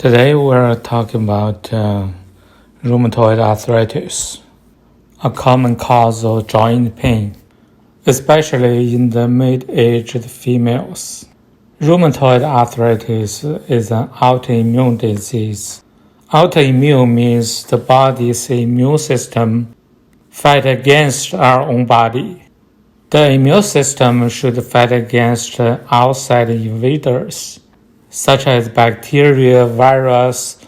Today we're talking about rheumatoid arthritis, a common cause of joint pain, especially in the mid-aged females. Rheumatoid arthritis is an autoimmune disease. Autoimmune means the body's immune system fight against our own body. The immune system should fight against outside invaders, such as bacteria, virus,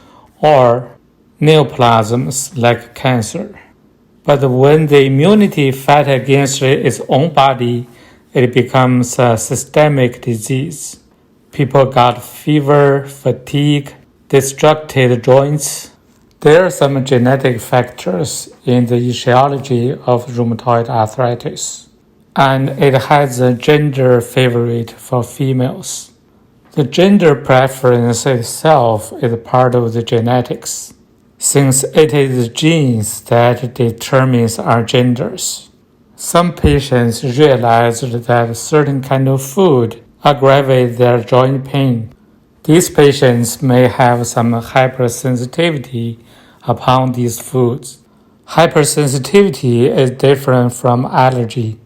or neoplasms like cancer. But when the immunity fights against its own body, it becomes a systemic disease. People got fever, fatigue, disrupted joints. There are some genetic factors in the etiology of rheumatoid arthritis, and it has a gender favorite for females. The gender preference itself is part of the genetics, since it is the genes that determines our genders. Some patients realized that certain kind of food aggravate their joint pain. These patients may have some hypersensitivity upon these foods. Hypersensitivity is different from allergy.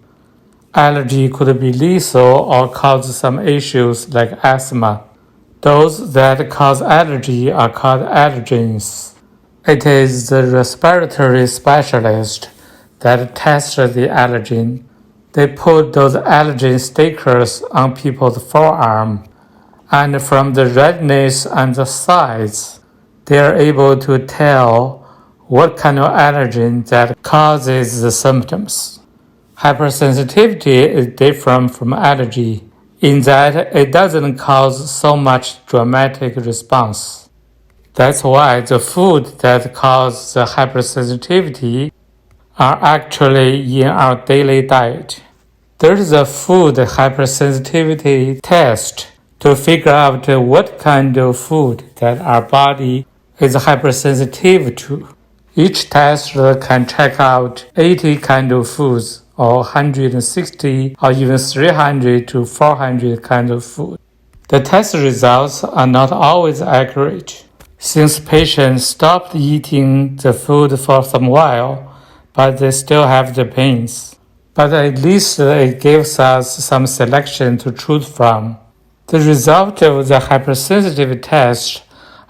Allergy could be lethal or cause some issues like asthma. Those that cause allergy are called allergens. It is the respiratory specialist that tests the allergen. They put those allergen stickers on people's forearm, and from the redness on the sides, they are able to tell what kind of allergen that causes the symptoms. Hypersensitivity is different from allergy in that it doesn't cause so much dramatic response. That's why the food that cause the hypersensitivity are actually in our daily diet. There's a food hypersensitivity test to figure out what kind of food that our body is hypersensitive to. Each tester can check out 80 kind of foods or 160 or even 300 to 400 kinds of food. The test results are not always accurate, since patients stopped eating the food for some while, but they still have the pains. But at least it gives us some selection to choose from. The result of the hypersensitive test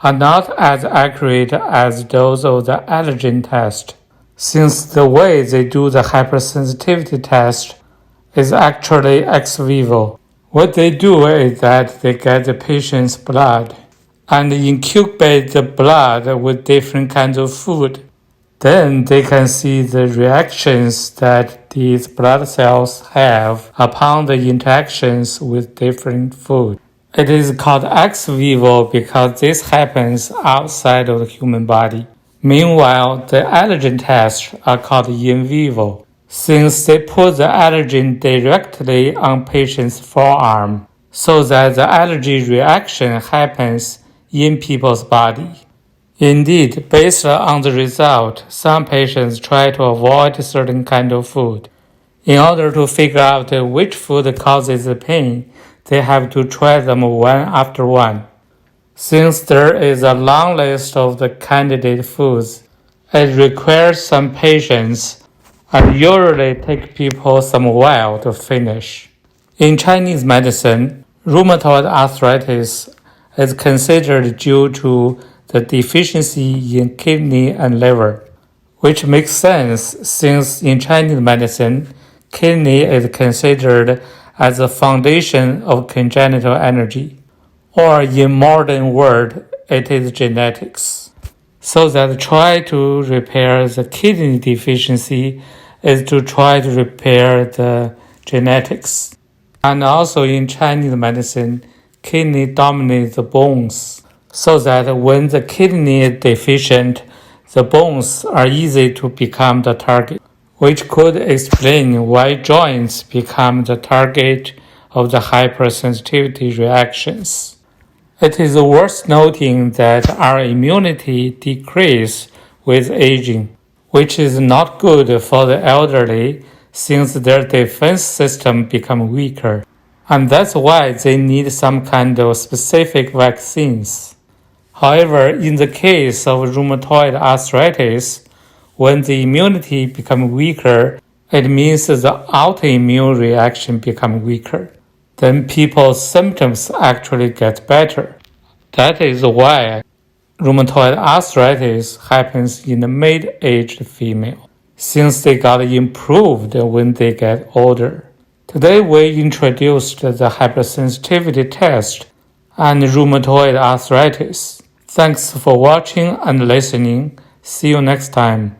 are not as accurate as those of the allergen test, since the way they do the hypersensitivity test is actually ex vivo. What they do is that they get the patient's blood and incubate the blood with different kinds of food. Then they can see the reactions that these blood cells have upon the interactions with different food. It is called ex vivo because this happens outside of the human body. Meanwhile, the allergen tests are called in vivo, since they put the allergen directly on patient's forearm, so that the allergy reaction happens in people's body. Indeed, based on the result, some patients try to avoid certain kind of food. In order to figure out which food causes the pain, they have to try them one after one. Since there is a long list of the candidate foods, it requires some patience and usually take people some while to finish. In Chinese medicine, rheumatoid arthritis is considered due to the deficiency in kidney and liver, which makes sense since in Chinese medicine, kidney is considered as the foundation of congenital energy, or in modern word, it is genetics. So that try to repair the kidney deficiency is to try to repair the genetics. And also in Chinese medicine, kidney dominates the bones, so that when the kidney is deficient, the bones are easy to become the target, which could explain why joints become the target of the hypersensitivity reactions. It is worth noting that our immunity decreases with aging, which is not good for the elderly since their defense system becomes weaker, and that's why they need some kind of specific vaccines. However, in the case of rheumatoid arthritis, when the immunity becomes weaker, it means the autoimmune reaction becomes weaker. Then people's symptoms actually get better. That is why rheumatoid arthritis happens in the mid-aged female, since they got improved when they get older. Today we introduced the hypersensitivity test and rheumatoid arthritis. Thanks for watching and listening. See you next time.